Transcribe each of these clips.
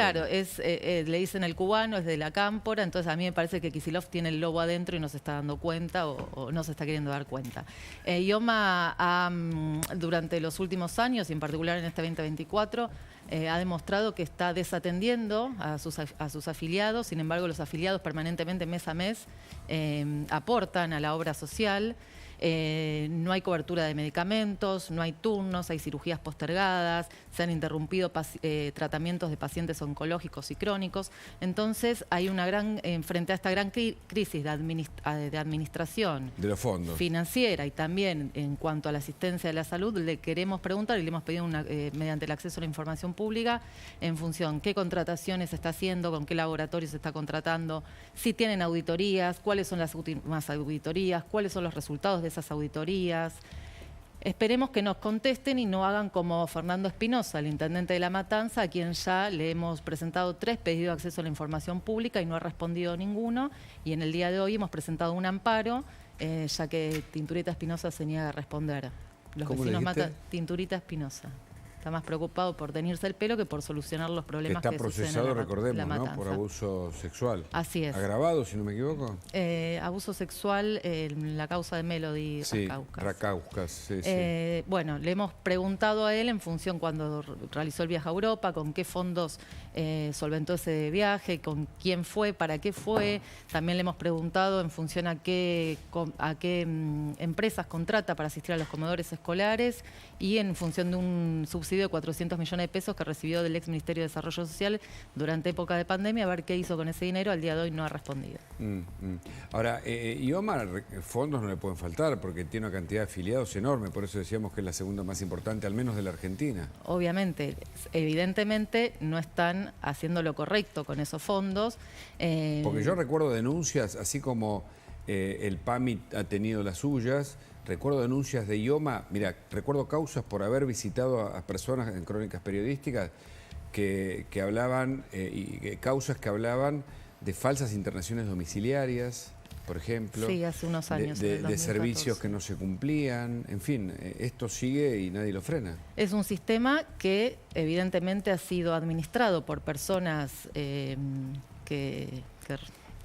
Claro, le dicen el cubano, es de la cámpora, entonces a mí me parece que Kicillof tiene el lobo adentro y no se está dando cuenta o no se está queriendo dar cuenta. IOMA durante los últimos años, y en particular en este 2024, ha demostrado que está desatendiendo a sus afiliados. Sin embargo, los afiliados permanentemente, mes a mes, aportan a la obra social. No hay cobertura de medicamentos, no hay turnos, hay cirugías postergadas, se han interrumpido tratamientos de pacientes oncológicos y crónicos. Entonces hay una frente a esta gran crisis de administración de los fondos financiera y también en cuanto a la asistencia de la salud, le queremos preguntar y le hemos pedido mediante el acceso a la información pública en función qué contrataciones se está haciendo, con qué laboratorios se está contratando, si tienen auditorías, cuáles son las últimas auditorías, cuáles son los resultados de esas auditorías. Esperemos que nos contesten y no hagan como Fernando Espinosa, el intendente de La Matanza, a quien ya le hemos presentado 3 pedidos de acceso a la información pública y no ha respondido ninguno. Y en el día de hoy hemos presentado un amparo, ya que Tinturita Espinosa se niega a responder. Los vecinos matan Tinturita Espinosa. Está más preocupado por teñirse el pelo que por solucionar los problemas que suceden en La Matanza. Está procesado, recordemos, ¿no? Por abuso sexual. Así es. ¿Agravado, si no me equivoco? Abuso sexual en la causa de Melody Racauskas. Racauskas, sí. Bueno, le hemos preguntado a él en función cuando realizó el viaje a Europa, con qué fondos solventó ese viaje, con quién fue, para qué fue. También le hemos preguntado en función a qué empresas contrata para asistir a los comedores escolares y en función de un subsidio de 400 millones de pesos que recibió del ex Ministerio de Desarrollo Social durante época de pandemia, a ver qué hizo con ese dinero. Al día de hoy no ha respondido. Ahora, IOMA, fondos no le pueden faltar porque tiene una cantidad de afiliados enorme, por eso decíamos que es la segunda más importante, al menos de la Argentina. Obviamente, evidentemente no están haciendo lo correcto con esos fondos. Porque yo recuerdo denuncias, así como el PAMI ha tenido las suyas. Recuerdo denuncias de IOMA, mira, recuerdo causas por haber visitado a personas en crónicas periodísticas que hablaban, causas que hablaban de falsas internaciones domiciliarias, por ejemplo. Sí, hace unos años. De servicios que no se cumplían, en fin, esto sigue y nadie lo frena. Es un sistema que evidentemente ha sido administrado por personas que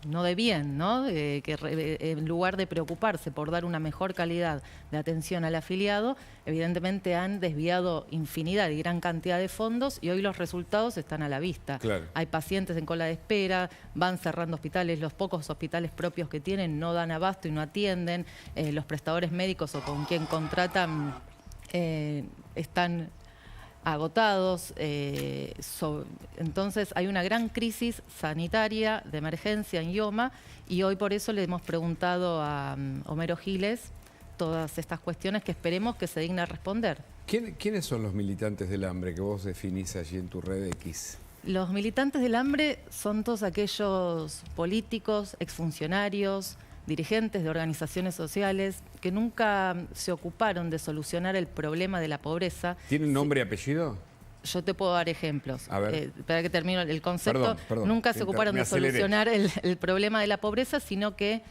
no debían, ¿no? Que en lugar de preocuparse por dar una mejor calidad de atención al afiliado, evidentemente han desviado infinidad y gran cantidad de fondos y hoy los resultados están a la vista. Claro. Hay pacientes en cola de espera, van cerrando hospitales, los pocos hospitales propios que tienen no dan abasto y no atienden, los prestadores médicos o con quien contratan están agotados, entonces hay una gran crisis sanitaria de emergencia en IOMA y hoy por eso le hemos preguntado a Homero Giles todas estas cuestiones que esperemos que se digne a responder. ¿Quiénes son los militantes del hambre que vos definís allí en tu red X? Los militantes del hambre son todos aquellos políticos, exfuncionarios, dirigentes de organizaciones sociales que nunca se ocuparon de solucionar el problema de la pobreza. ¿Tienen nombre y apellido? Yo te puedo dar ejemplos. A ver. Espera que termino el concepto. Perdón, nunca se ocuparon de solucionar el problema de la pobreza, sino que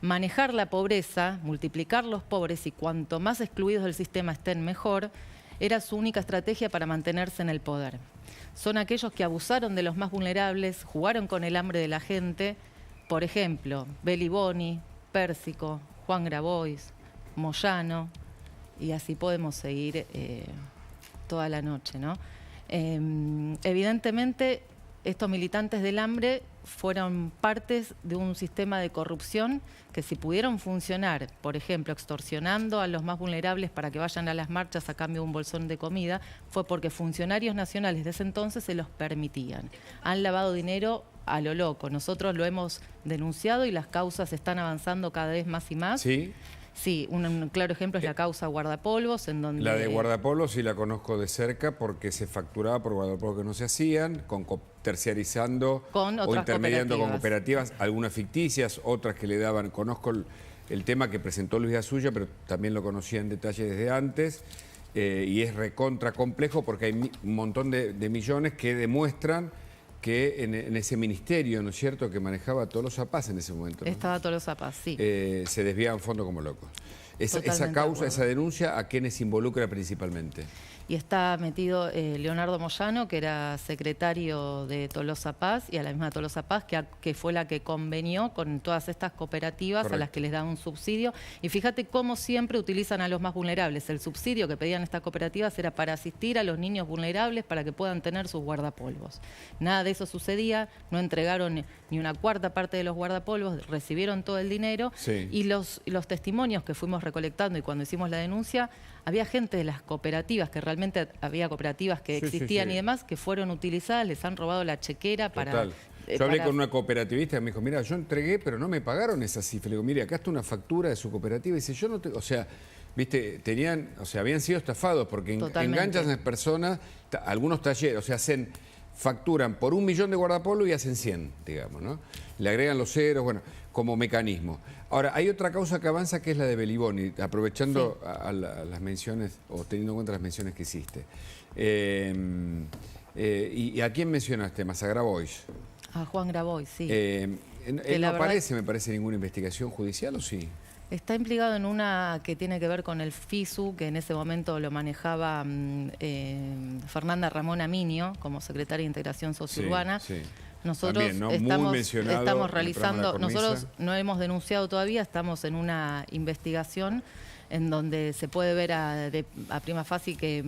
manejar la pobreza, multiplicar los pobres y cuanto más excluidos del sistema estén mejor, era su única estrategia para mantenerse en el poder. Son aquellos que abusaron de los más vulnerables, jugaron con el hambre de la gente. Por ejemplo, Beli Boni, Pérsico, Juan Grabois, Moyano, y así podemos seguir toda la noche, ¿no? Evidentemente, estos militantes del hambre fueron partes de un sistema de corrupción que si pudieron funcionar, por ejemplo, extorsionando a los más vulnerables para que vayan a las marchas a cambio de un bolsón de comida, fue porque funcionarios nacionales de ese entonces se los permitían. Han lavado dinero a lo loco. Nosotros lo hemos denunciado y las causas están avanzando cada vez más y más. ¿Sí? Sí, un claro ejemplo es la causa guardapolvos, en donde... La de guardapolvos sí la conozco de cerca porque se facturaba por guardapolvos que no se hacían, terciarizando con o intermediando con cooperativas, algunas ficticias, otras que le daban... Conozco el tema que presentó Luis Asulla, pero también lo conocía en detalle desde antes, y es recontra complejo porque hay un montón de millones que demuestran que en ese ministerio, ¿no es cierto?, que manejaba Tolosa Paz en ese momento, ¿no? Estaba Tolosa Paz, sí. Se desviaban fondos como locos. Esa causa, esa denuncia, ¿a quiénes involucra principalmente? Y está metido Leonardo Moyano, que era secretario de Tolosa Paz, y a la misma Tolosa Paz, que fue la que convenió con todas estas cooperativas. Correcto. A las que les da un subsidio. Y fíjate cómo siempre utilizan a los más vulnerables. El subsidio que pedían estas cooperativas era para asistir a los niños vulnerables para que puedan tener sus guardapolvos. Nada de eso sucedía, no entregaron ni una cuarta parte de los guardapolvos, recibieron todo el dinero. Sí. Y los testimonios que fuimos recolectando y cuando hicimos la denuncia, había gente de las cooperativas, que realmente había cooperativas que existían y demás, que fueron utilizadas, les han robado la chequera. Total. Para... Yo hablé con una cooperativista que me dijo, mira, yo entregué, pero no me pagaron esa cifra. Le digo, mire, acá está una factura de su cooperativa. Y dice, yo no te... O sea, viste, habían sido estafados porque enganchan a las personas, algunos talleres, o sea, facturan por 1 millón de guardapolvo y hacen 100, digamos, ¿no? Le agregan los ceros, bueno, como mecanismo. Ahora, hay otra causa que avanza que es la de Beliboni, aprovechando a las menciones, o teniendo en cuenta las menciones que hiciste. ¿Y a quién mencionaste más? ¿A Grabois? A Juan Grabois, sí. Él no aparece, me parece, ninguna investigación judicial, ¿o sí? Está implicado en una que tiene que ver con el FISU, que en ese momento lo manejaba Fernanda Ramón Aminio, como secretaria de Integración Sociurbana. Sí, sí. Nosotros también, ¿no? estamos realizando, nosotros no hemos denunciado todavía, estamos en una investigación en donde se puede ver a prima facie que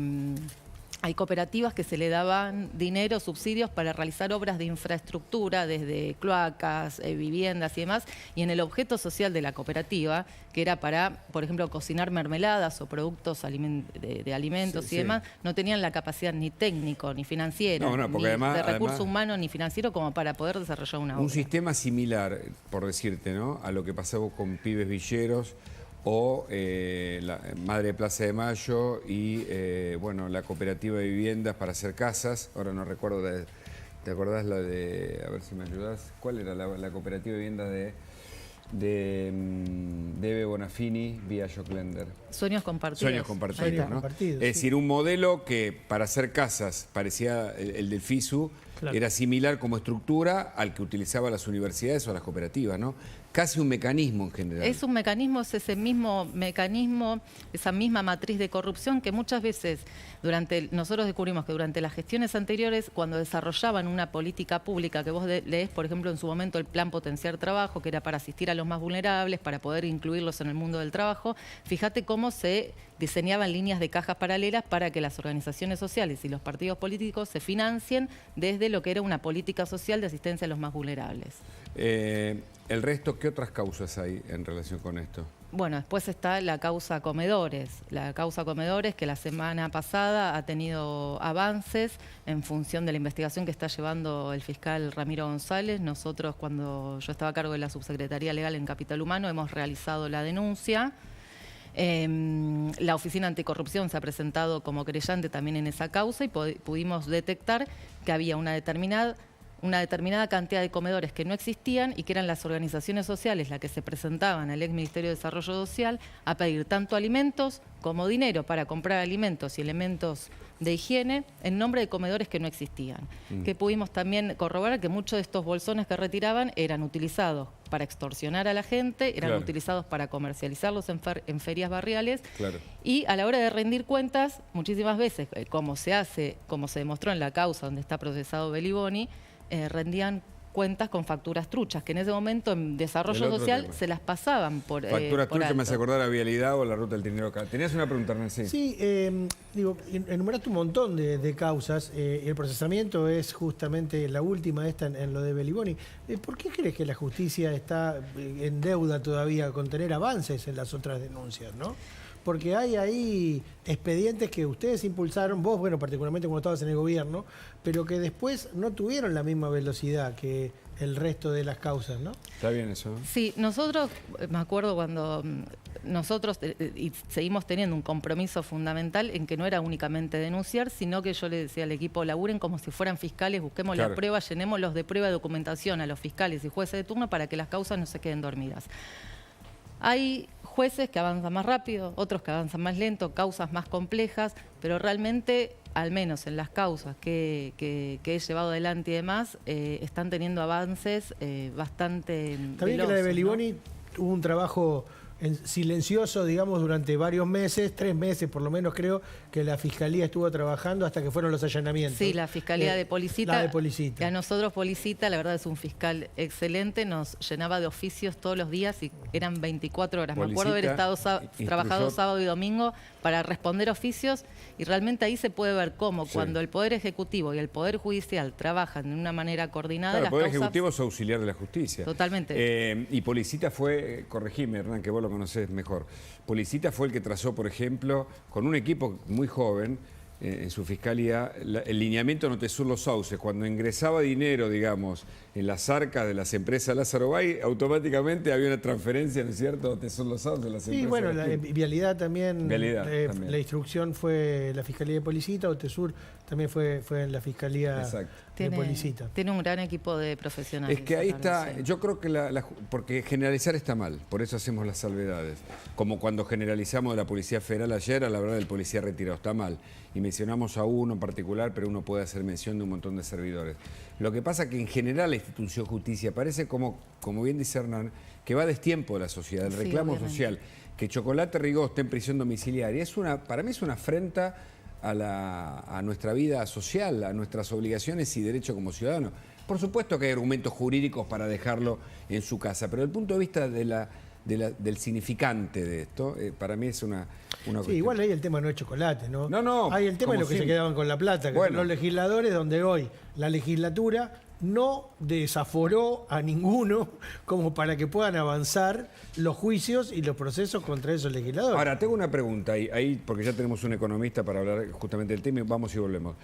hay cooperativas que se le daban dinero, subsidios para realizar obras de infraestructura, desde cloacas, viviendas y demás, y en el objeto social de la cooperativa, que era para, por ejemplo, cocinar mermeladas o productos de alimentos y demás, no tenían la capacidad ni técnico, ni financiero, ni de recurso humano, ni financiero, como para poder desarrollar una obra. Un sistema similar, por decirte, ¿no?, a lo que pasaba con Pibes Villeros, o la Madre de Plaza de Mayo y bueno, la cooperativa de viviendas para hacer casas. Ahora no recuerdo, ¿te acordás la de, a ver si me ayudás? ¿Cuál era la cooperativa de viviendas de Eve Bonafini vía Joclender? Sueños compartidos. Sueños compartidos, ¿no? Es decir, un modelo que para hacer casas parecía el del FISU, claro, era similar como estructura al que utilizaban las universidades o las cooperativas, ¿no? Casi un mecanismo en general. Es un mecanismo, es ese mismo mecanismo, esa misma matriz de corrupción que muchas veces nosotros descubrimos que durante las gestiones anteriores, cuando desarrollaban una política pública, que vos lees, por ejemplo, en su momento el Plan Potenciar Trabajo, que era para asistir a los más vulnerables, para poder incluirlos en el mundo del trabajo, fíjate cómo se diseñaban líneas de cajas paralelas para que las organizaciones sociales y los partidos políticos se financien desde lo que era una política social de asistencia a los más vulnerables. El resto, ¿qué otras causas hay en relación con esto? Bueno, después está la causa Comedores. La causa Comedores, que la semana pasada ha tenido avances en función de la investigación que está llevando el fiscal Ramiro González. Nosotros, cuando yo estaba a cargo de la Subsecretaría Legal en Capital Humano, hemos realizado la denuncia. La Oficina Anticorrupción se ha presentado como querellante también en esa causa y pudimos detectar que había una determinada cantidad de comedores que no existían y que eran las organizaciones sociales las que se presentaban al ex Ministerio de Desarrollo Social a pedir tanto alimentos como dinero para comprar alimentos y elementos de higiene en nombre de comedores que no existían. Que pudimos también corroborar que muchos de estos bolsones que retiraban eran utilizados para extorsionar a la gente, eran utilizados para comercializarlos en ferias barriales, y a la hora de rendir cuentas, muchísimas veces, como se demostró en la causa donde está procesado Beliboni, rendían cuentas con facturas truchas, que en ese momento en desarrollo social se las pasaban por facturas truchas, alto. me hace acordar a Vialidad o la Ruta del Trinidad acá. ¿Tenías una pregunta, Nancy? Sí, digo, enumeraste un montón de causas. El procesamiento es justamente la última esta en lo de Beliboni. ¿Por qué crees que la justicia está en deuda todavía con tener avances en las otras denuncias, no? Porque hay ahí expedientes que ustedes impulsaron, vos, bueno, particularmente cuando estabas en el gobierno, pero que después no tuvieron la misma velocidad que el resto de las causas, ¿no? Está bien eso, ¿no? Sí, nosotros, me acuerdo cuando nosotros y seguimos teniendo un compromiso fundamental en que no era únicamente denunciar, sino que yo le decía al equipo, laburen como si fueran fiscales, busquemos la prueba, llenémoslos de prueba de documentación a los fiscales y jueces de turno para que las causas no se queden dormidas. Hay jueces que avanzan más rápido, otros que avanzan más lento, causas más complejas, pero realmente, al menos en las causas que he llevado adelante y demás, están teniendo avances bastante Está bien veloces, que la de Beliboni tuvo un trabajo silencioso, digamos, durante varios meses, 3 meses por lo menos creo, que la Fiscalía estuvo trabajando hasta que fueron los allanamientos. Sí, la Fiscalía de Policita. La de Policita. Y a nosotros Policita, la verdad es un fiscal excelente, nos llenaba de oficios todos los días y eran 24 horas. Policita, me acuerdo haber estado trabajado sábado y domingo para responder oficios y realmente ahí se puede ver cómo cuando el Poder Ejecutivo y el Poder Judicial trabajan de una manera coordinada. Claro, el Poder causas... Ejecutivo es auxiliar de la justicia. Totalmente. Y Policita fue, corregime Hernán, que vos lo conocés mejor, Policita fue el que trazó, por ejemplo, con un equipo muy joven, en su fiscalía, el lineamiento Notesur Los Sauces. Cuando ingresaba dinero, digamos, en las arcas de las empresas Lázaro Báez, automáticamente había una transferencia, ¿no es cierto?, Notesur Los Sauces, las empresas. Sí, bueno, la Vialidad también, también. La instrucción fue la Fiscalía de Policita, Otesur también fue en la Fiscalía de Policita. Tiene un gran equipo de profesionales. Es que ahí está, yo creo que porque generalizar está mal, por eso hacemos las salvedades. Como cuando generalizamos de la Policía Federal ayer, a la verdad del policía retirado, está mal. Y mencionamos a uno en particular, pero uno puede hacer mención de un montón de servidores. Lo que pasa es que en general la institución justicia parece, como bien dice Hernán, que va a destiempo de la sociedad, el reclamo social. Que Chocolate Rigó esté en prisión domiciliaria, para mí es una afrenta a nuestra vida social, a nuestras obligaciones y derechos como ciudadanos. Por supuesto que hay argumentos jurídicos para dejarlo en su casa, pero desde el punto de vista del significante de esto, para mí es una cuestión. Igual ahí el tema no es Chocolate, ¿no? No. Hay el tema de los que se quedaban con la plata, que son los legisladores, donde hoy la legislatura no desaforó a ninguno como para que puedan avanzar los juicios y los procesos contra esos legisladores. Ahora, tengo una pregunta ahí, porque ya tenemos un economista para hablar justamente del tema y vamos y volvemos.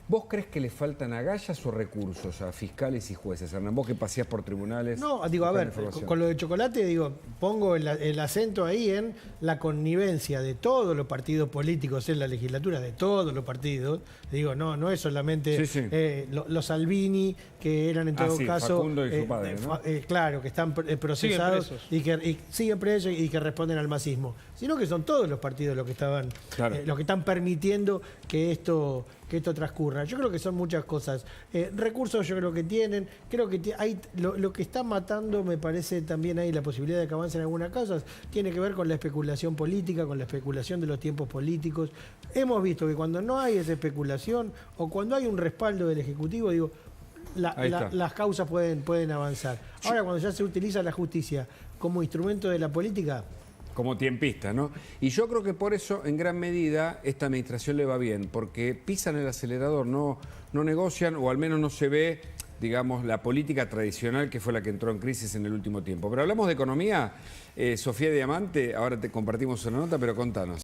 ¿Vos crees que le faltan agallas o recursos a fiscales y jueces, Hernán? Vos que paseás por tribunales. No, digo, a ver, con lo de Chocolate, digo, pongo el acento ahí en la connivencia de todos los partidos políticos en la legislatura, de todos los partidos. Digo, no es solamente los Salvini, que eran en todo caso... Facundo y su padre, ¿no? Claro, que están procesados y que siguen presos y que responden al masismo, sino que son todos los partidos los que estaban, los que están permitiendo que esto transcurra. Yo creo que son muchas cosas. Recursos yo creo que tienen, creo que hay lo que está matando, me parece también hay la posibilidad de que avancen algunas causas, tiene que ver con la especulación política, con la especulación de los tiempos políticos. Hemos visto que cuando no hay esa especulación o cuando hay un respaldo del Ejecutivo, digo, las causas pueden avanzar. Ahora, cuando ya se utiliza la justicia como instrumento de la política... Como tiempista, ¿no? Y yo creo que por eso, en gran medida, esta administración le va bien, porque pisan el acelerador, no negocian, o al menos no se ve, digamos, la política tradicional que fue la que entró en crisis en el último tiempo. Pero hablamos de economía, Sofía Diamante, ahora te compartimos una nota, pero contanos.